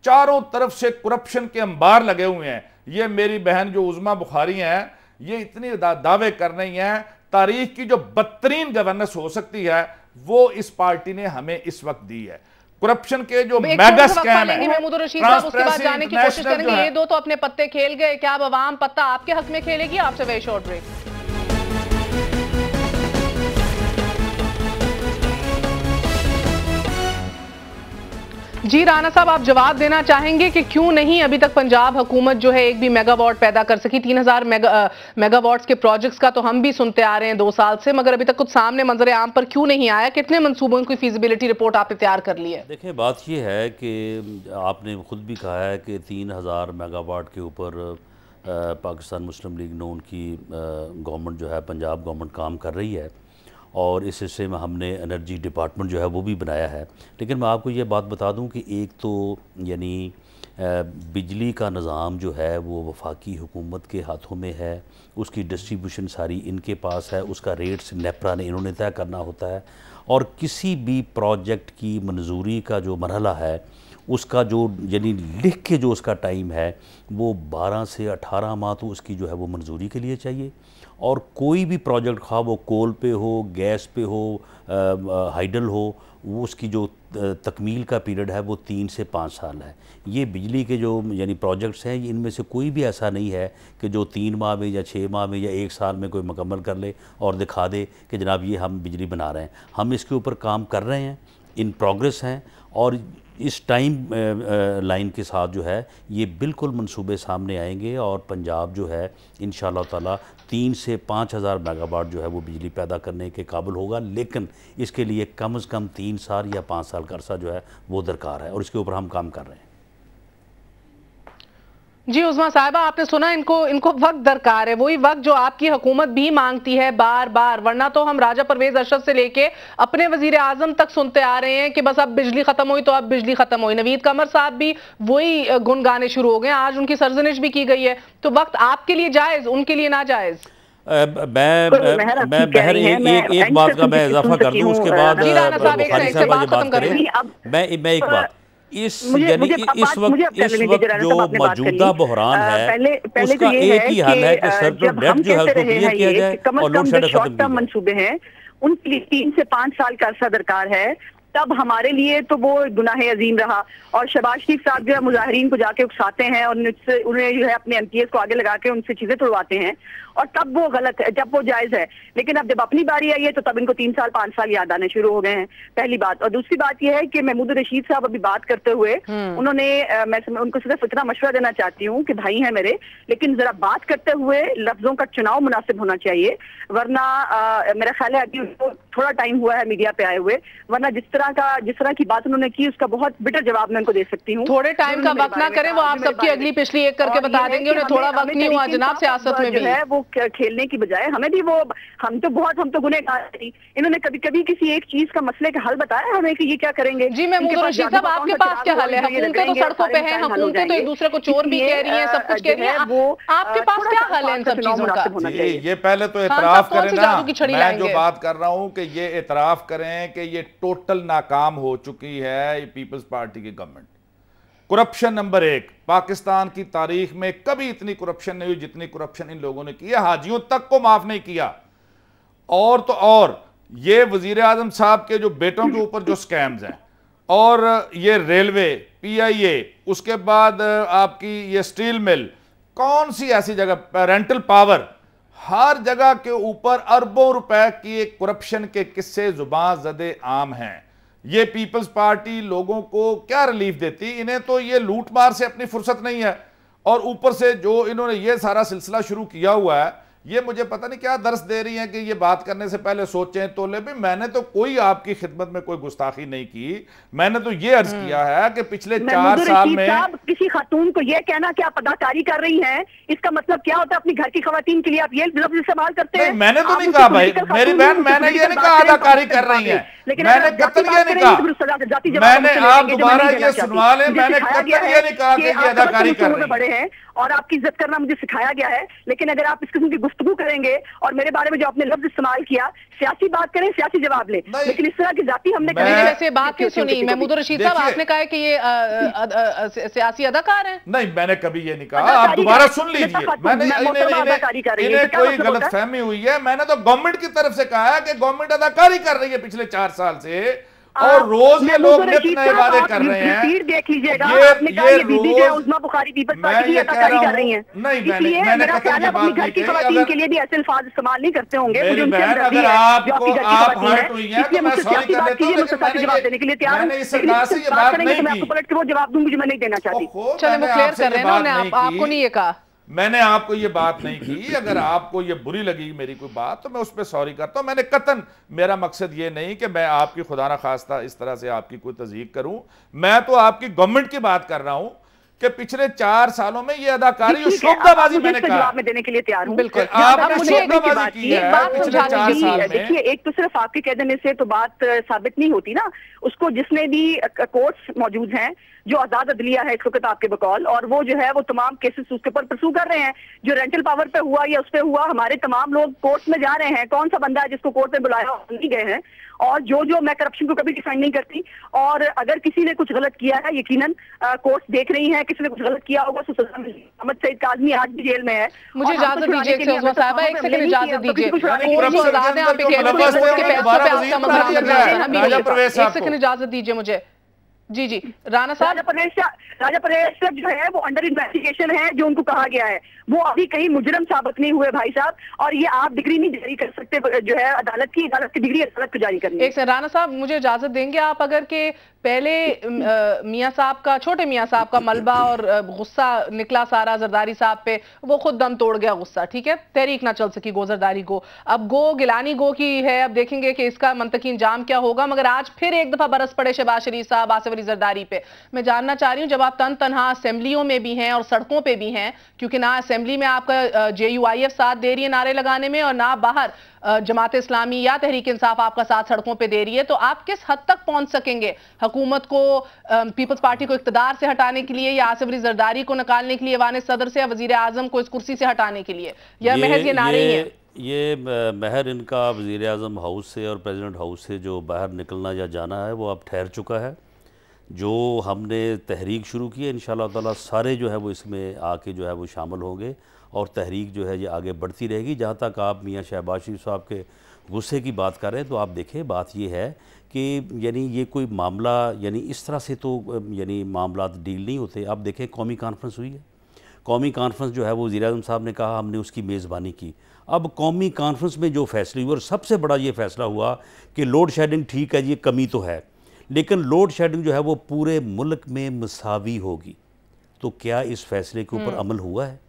चारों तरफ से करप्शन के अंबार लगे हुए हैं। ये मेरी बहन जो उज़मा बुखारी हैं, ये इतनी दावे कर रही हैं तारीख की जो बदतरीन गवर्नेंस हो सकती है वो इस पार्टी ने हमें इस वक्त दी है। करप्शन के जो मेगा स्कैम है, महमूद रशीद साहब उसके बाद जाने की कोशिश करेंगे। ये दो तो अपने पत्ते खेल गए, क्या अब अवाम पत्ता आपके हक में खेलेगी? आपसे वेरी शॉर्ट ब्रेक। जी राना साहब, आप जवाब देना चाहेंगे कि क्यों नहीं अभी तक पंजाब हुकूमत जो है एक भी मेगावाट पैदा कर सकी? 3000 मेगावाट्स के प्रोजेक्ट्स का तो हम भी सुनते आ रहे हैं 2 साल से, मगर अभी तक कुछ सामने मंजर आम पर क्यों नहीं आया? कितने मंसूबों की फीजिबिलिटी रिपोर्ट आपने तैयार कर ली है? देखिए, बात यह है कि आपने खुद भी कहा है कि 3000 मेगावाट के ऊपर पाकिस्तान मुस्लिम लीग नून की गवर्नमेंट जो है, पंजाब गवर्नमेंट काम कर रही है और इस हिस्से में हमने एनर्जी डिपार्टमेंट जो है वो भी बनाया है। लेकिन मैं आपको ये बात बता दूं कि एक तो यानी बिजली का निज़ाम जो है वो वफाकी हुकूमत के हाथों में है, उसकी डिस्ट्रीब्यूशन सारी इनके पास है, उसका रेट्स नेपरा ने इन्होंने तय करना होता है, और किसी भी प्रोजेक्ट की मंजूरी का जो मरहला है उसका जो यानी लिख के जो उसका टाइम है वो 12 से 18 माह तो उसकी जो है वो मंजूरी के लिए चाहिए। और कोई भी प्रोजेक्ट, खा वो कोल पे हो, गैस पे हो, हाइडल हो, वो उसकी जो तकमील का पीरियड है वो 3 से 5 साल है। ये बिजली के जो यानी प्रोजेक्ट्स हैं, इनमें से कोई भी ऐसा नहीं है कि जो 3 माह में या 6 माह में या 1 साल में कोई मुकम्मल कर ले और दिखा दे कि जनाब ये हम बिजली बना रहे हैं। हम इसके ऊपर काम कर रहे हैं, इन प्रोग्रेस हैं, और इस टाइम लाइन के साथ जो है ये बिल्कुल मंसूबे सामने आएंगे और पंजाब जो है इंशाअल्लाह ताला 3 से 5000 मेगावाट जो है वो बिजली पैदा करने के काबिल होगा। लेकिन इसके लिए कम से कम 3 साल या 5 साल का अरसा जो है वो दरकार है और इसके ऊपर हम काम कर रहे हैं। जी उज़मा साहिबा, आपने सुना, इनको वक्त दरकार है, वही वक्त जो आपकी हुकूमत भी मांगती है बार बार। वरना तो हम राजा परवेज अशरफ से लेके अपने वजीर आजम तक सुनते आ रहे हैं कि बस अब बिजली खत्म हुई तो अब बिजली खत्म हुई। नवीद कमर साहब भी वही गुन गाने शुरू हो गए, आज उनकी सरजनिश भी की गई है। तो वक्त आपके लिए जायज, उनके लिए नाजायज? मैं बहर एक बात का मैं इजाफा कर दूं, उसके बाद बुखारी साहब मुझे बात करें। मैं एक बात, इस वक्त जो मौजूदा बहरान है उसका एक ही हल है कि सरप्लस डेट जो है उसको क्लियर किया जाए और लोड शेडिंग खत्म की जाए। मंसूबे हैं उनके लिए 3 से 5 साल का अरसा दरकार है, तब हमारे लिए तो वो गुनाह अजीम रहा। और शहबाज शरीफ साहब जो है मुजाहिरीन को जाके उकसाते हैं और उन्हें जो है अपने एमपीएस को आगे लगा के उनसे चीजें तुड़वाते हैं, और तब वो गलत है, जब वो जायज है। लेकिन अब जब अपनी बारी आई है तो तब इनको 3 साल 5 साल याद आने शुरू हो गए हैं, पहली बात। और दूसरी बात यह है कि महमूद रशीद साहब अभी बात करते हुए उन्होंने, मैं उनको सिर्फ इतना मशवरा देना चाहती हूँ कि भाई है मेरे, लेकिन जरा बात करते हुए लफ्जों का चुनाव मुनासिब होना चाहिए। वरना मेरा ख्याल है अभी उनको थोड़ा टाइम हुआ है मीडिया पे आए हुए, वरना जिस तरह की बात उन्होंने की उसका बहुत बिटर जवाब मैं उनको दे सकती हूँ। थोड़े टाइम का वक्त ना करें, वो आप सबकी अगली पिछली एक करके बता देंगे। उन्हें थोड़ा वक्त नहीं हुआ जनाब, सियासत में भी है वो खेलने की बजाय हमें भी वो, हम तो गुनहगार थी। इन्होंने कभी कभी किसी एक चीज का मसले का हल बताया हमें कि ये क्या करेंगे। जी महमूद रशीद साहब, आपके पास क्या हल है? हुकूमतें तो सड़कों पे हैं, हुकूमतें तो एक दूसरे को चोर भी कह रही हैं, सब कुछ कह रही हैं, आपके पास क्या हल है इन सब चीजों का? ये पहले तो इतराफ करें ना, मैं जो बात कर रहा हूं कि ये इतराफ करें कि ये टोटल नाकाम हो चुकी है पीपल्स पार्टी की गवर्नमेंट। करप्शन नंबर 1, पाकिस्तान की तारीख में कभी इतनी करप्शन नहीं हुई जितनी करप्शन इन लोगों ने की है, हाजियों तक को माफ नहीं किया। और तो और ये वजीर आजम साहब के जो बेटों के ऊपर जो स्कैम्स हैं, और ये रेलवे, पीआईए, उसके बाद आपकी ये स्टील मिल, कौन सी ऐसी जगह, रेंटल पावर, हर जगह के ऊपर अरबों रुपए की एक करप्शन के किस्से जुबान ज़दे आम हैं। ये पीपल्स पार्टी लोगों को क्या रिलीफ देती? इन्हें तो ये लूट मार से अपनी फुर्सत नहीं है, और ऊपर से जो इन्होंने ये सारा सिलसिला शुरू किया हुआ है, ये मुझे पता नहीं क्या दर्स दे रही है कि ये बात करने से पहले सोचें तो ले। भी मैंने तो कोई आपकी खिदमत में कोई गुस्ताखी नहीं की, मैंने तो ये अर्ज किया है कि पिछले 4 साल में किसी खातून को ये कहना कि आप अदाकारी कर रही हैं, इसका मतलब क्या होता है? अपनी घर की खवातीन के लिए आप ये लफ्ज इस्तेमाल करते हैं? मैंने तो नहीं कहा भाई, मेरी बहन, मैंने ये नहीं कहा अदाकारी कर रही है। लेकिन मैंने कतन ये नहीं कहा, मैंने आप दोबारा ये सुनवा लें, मैंने कतन ये नहीं कहा कि ये अदाकारी कर रहे हैं। बड़े हैं और आपकी इज्जत करना मुझे सिखाया गया है, लेकिन अगर आप इस किस्म की गुफ्तगू करेंगे और मेरे बारे में जो आपने लफ्ज इस्तेमाल किया, सियासी बात करें, सियासी जवाब ले, लेकिन इस तरह की जाति हमने वैसे बात नहीं सुनी। महमूद रशीद साहब, आपने कहा है कि ये सियासी अदाकार हैं। नहीं, मैंने कभी ये नहीं कहा, आप दोबारा सुन लीजिए। मैंने इन्हें कोई गलतफहमी हुई है। मैंने तो गवर्नमेंट की तरफ से कहा है कि गवर्नमेंट अदाकारी कर रही है पिछले 4 साल से, और रोज ये लोग नित नए वादे कर रहे हैं। देख लीजिएगा, ये रोज मैं ये कह रहा हूं, नहीं मैंने कतन की बात नहीं की। के लिए भी ऐसे अल्फाज इस्तेमाल नहीं करते होंगे। मेरी बहन, अगर आपको आप हर्ट हुई है तो मैं सॉरी कर देता हूं, जवाब देने के लिए तैयार हूं। मैंने इस सरकार से ये बात नहीं की। आपको पलट के वो जवाब दूंगी जो मैं नहीं देना चाहती। चलो वो क्लियर कर रहे हैं ना, आपको नहीं ये कहा, मैंने आपको ये बात नहीं की। अगर आपको ये बुरी लगी मेरी कोई बात तो मैं उस पर सॉरी करता हूं। मैंने कतन, मेरा मकसद ये नहीं कि मैं आपकी खुदा ना खास्ता इस तरह से आपकी कोई तज़ीक करूं। मैं तो आपकी गवर्नमेंट की बात कर रहा हूं कि पिछले 4 सालों में ये अदाकारी और शोभाबाजी मैंने कहा, जवाब में देने के लिए तैयार हूं। बिल्कुल, आपने शोभाबाजी की है पिछले 4 साल में। देखिए, एक तो सिर्फ आपके कह देने से तो बात साबित नहीं होती ना। उसको जिसने भी कोर्ट्स मौजूद हैं, जो आजाद अदलिया है इस वक्त आपके बकौल, और वो जो है वो तमाम केसेस उसके ऊपर परसू कर रहे हैं। जो रेंटल पावर पे हुआ या उस पे हुआ, हमारे तमाम लोग कोर्ट में जा रहे हैं। कौन सा बंदा है जिसको कोर्ट में बुलाया नहीं गए हैं? और जो मैं करप्शन को कभी डिफाइन नहीं करती, और अगर किसी ने कुछ गलत किया है, यकीनन कोर्ट देख रही है, किसी ने कुछ गलत किया होगा तो सजा मिलेगी। अहमद सईद काज़मी आज भी जेल में है। मुझे इजाजत दीजिए, एक सेकंड इजाजत दीजिए, एक सेकंड इजाजत दीजिए मुझे। जी जी, राणा साहब, राजा परेश जो है वो अंडर इन्वेस्टिगेशन है, जो उनको कहा गया है वो अभी कहीं मुजरम साबित नहीं हुए भाई साहब। और ये आप डिग्री नहीं जारी कर सकते, जो है अदालत की डिग्री अदालत को जारी करनी है। एक से राणा साहब, मुझे इजाजत देंगे आप, अगर के पहले मियां साहब का, छोटे मियां साहब का मलबा और गुस्सा निकला सारा जरदारी साहब पे, वो खुद दम तोड़ गया गुस्सा, ठीक है, तहरीक ना चल सकी गो जरदारी गो। अब गो गिलानी गो की है, अब देखेंगे कि इसका मंतकी इंजाम क्या होगा। मगर आज फिर एक दफा बरस पड़े शहबाज शरीफ साहब, आसिफ अली जरदारी पे। मैं जानना चाह रही हूँ, जब आप तनहा असेंबलियों में भी हैं और सड़कों पे भी हैं, क्योंकि ना असेंबली में आपका JUIF साथ दे रही है नारे लगाने में, और ना बाहर जमात इस्लामी या तहरीक इंसाफ आपका साथ सड़कों पे दे रही है, तो आप किस हद तक पहुंच सकेंगे हुकूमत को, पीपल्स पार्टी को इख्तिदार से हटाने के लिए, या आसिफ अली जरदारी को निकालने के लिए वाने सदर से, या वजीर आजम को इस कुर्सी से हटाने के लिए, या महज ये नारे ही हैं? ये महर इनका वजीर आजम हाउस से और प्रेसिडेंट हाउस से जो बाहर निकलना या जाना है वो अब ठहर चुका है। जो हमने तहरीक शुरू की है, इंशाअल्लाह ताला सारे जो है वो इसमें आके जो है वो शामिल होंगे, और तहरीक जो है ये आगे बढ़ती रहेगी। जहाँ तक आप मियाँ शहबाज शरीफ साहब के गुस्से की बात कर रहे हैं, तो आप देखें बात ये है कि यानी ये कोई मामला, यानी इस तरह से तो यानी मामला डील नहीं होते। आप देखें कौमी कॉन्फ्रेंस हुई है, कौमी कॉन्फ्रेंस जो है वो वज़ीर आज़म साहब ने कहा, हमने उसकी मेज़बानी की। अब कौमी कॉन्फ्रेंस में जो फैसले हुए, और सबसे बड़ा ये फैसला हुआ कि लोड शेडिंग ठीक है, ये कमी तो है, लेकिन लोड शेडिंग जो है वो पूरे मुल्क में मसावी होगी। तो क्या इस फैसले के ऊपर अमल हुआ है?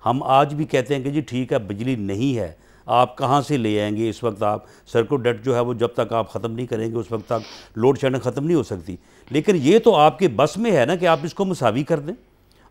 हम आज भी कहते हैं कि जी ठीक है, बिजली नहीं है, आप कहाँ से ले आएंगे? इस वक्त आप सर्कुलर डेट जो है वो जब तक आप ख़त्म नहीं करेंगे उस वक्त तक लोड शेडिंग ख़त्म नहीं हो सकती। लेकिन ये तो आपके बस में है ना कि आप इसको मसावी कर दें।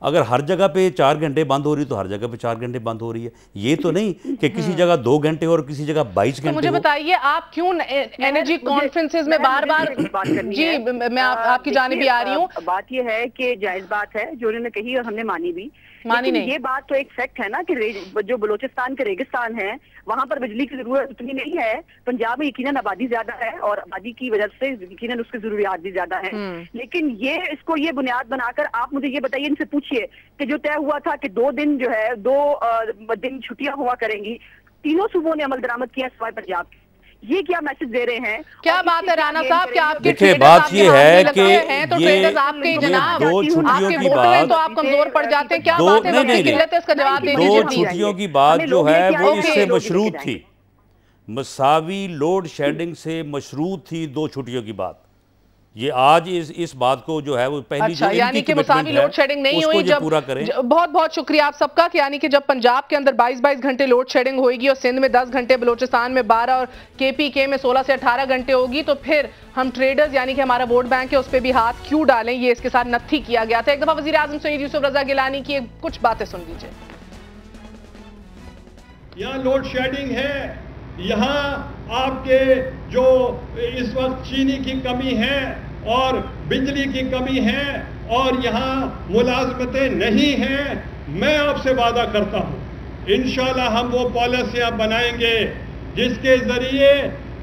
अगर हर जगह पे 4 घंटे बंद हो रही है तो हर जगह पे 4 घंटे बंद हो रही है। ये तो नहीं कि किसी जगह 2 घंटे और किसी जगह 22 घंटे। तो मुझे बताइए, आप क्यों एनर्जी कॉन्फ्रेंसेस में बार बार जी, मैं आपकी जानिब भी आ रही हूँ। बात ये है कि जायज बात है जो उन्होंने कही और हमने मानी भी, मानी नहीं। ये बात तो एक फैक्ट है ना कि जो बलोचिस्तान के रेगिस्तान है वहां पर बिजली की जरूरत उतनी नहीं है। पंजाब में यकीनन आबादी ज्यादा है और आबादी की वजह से यकीनन उसकी जरूरियात भी ज्यादा है। लेकिन ये बुनियाद बनाकर आप मुझे ये बताइए, इनसे पूछिए कि जो तय हुआ था कि 2 दिन जो है 2 दिन छुट्टियां हुआ करेंगी, तीनों सूबों ने अमल दरामद किया सिवाय पंजाब के। ये क्या मैसेज दे रहे हैं? क्या बात है राणा साहब, क्या आपके देखिए बात ये है कि ये आपके जनाब, 2 छुट्टियों की बात, तो आप कमजोर पड़ जाते हैं। क्या बात है? इसका जवाब दे दीजिए। 2 छुट्टियों की बात जो है वो इससे मशरूत थी, मसावी लोड शेडिंग से मशरूत थी 2 छुट्टियों की बात। ये आज इस बात को जो है वो पहली अच्छा, यानी कि मसावी लोड शेडिंग नहीं हुई। जब पूरा करें। बहुत बहुत शुक्रिया आप सबका। कि यानी कि जब पंजाब के अंदर 22-22 घंटे लोड शेडिंग होगी और सिंध में 10 घंटे, बलोचिस्तान में 12 और KPK में 16 से 18 घंटे होगी, तो फिर हम ट्रेडर्स यानी कि हमारा वोट बैंक है उस पर भी हाथ क्यों डालें? ये इसके साथ नत्थी किया गया था। एक दफा वजीर आजम सईद यूसुफ रजा गिलानी की कुछ बातें सुन लीजिए। यहाँ लोड शेडिंग है, यहाँ आपके जो इस वक्त चीनी की कमी है और बिजली की कमी है और यहाँ मुलाजमतें नहीं हैं, मैं आपसे वादा करता हूँ इंशाल्लाह हम वो पॉलिसियाँ बनाएंगे जिसके ज़रिए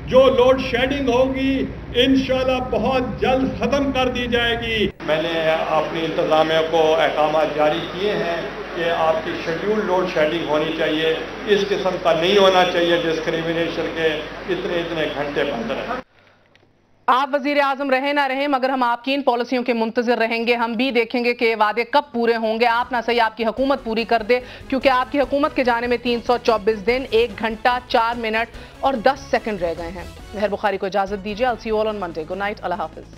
जो लोड शेडिंग होगी इंशाल्लाह बहुत जल्द ख़त्म कर दी जाएगी। मैंने अपनी इंतज़ामिया को अहकामात जारी किए हैं कि आपकी शेड्यूल लोड शेडिंग होनी चाहिए, इस किस्म का नहीं होना चाहिए डिस्क्रिमिनेशन के इतने इतने घंटे बंद रहे। आप वजीर आजम रहे ना रहे, मगर हम आपकी इन पॉलिसियों के मुंतजर रहेंगे। हम भी देखेंगे कि वादे कब पूरे होंगे। आप ना सही आपकी हुकूमत पूरी कर दे, क्योंकि आपकी हुकूमत के जाने में 324 दिन 1 घंटा 4 मिनट और 10 सेकंड रह गए हैं। मेहर बुखारी को इजाजत दीजिए। I'll see you all on Monday. Good night. Allah Hafiz.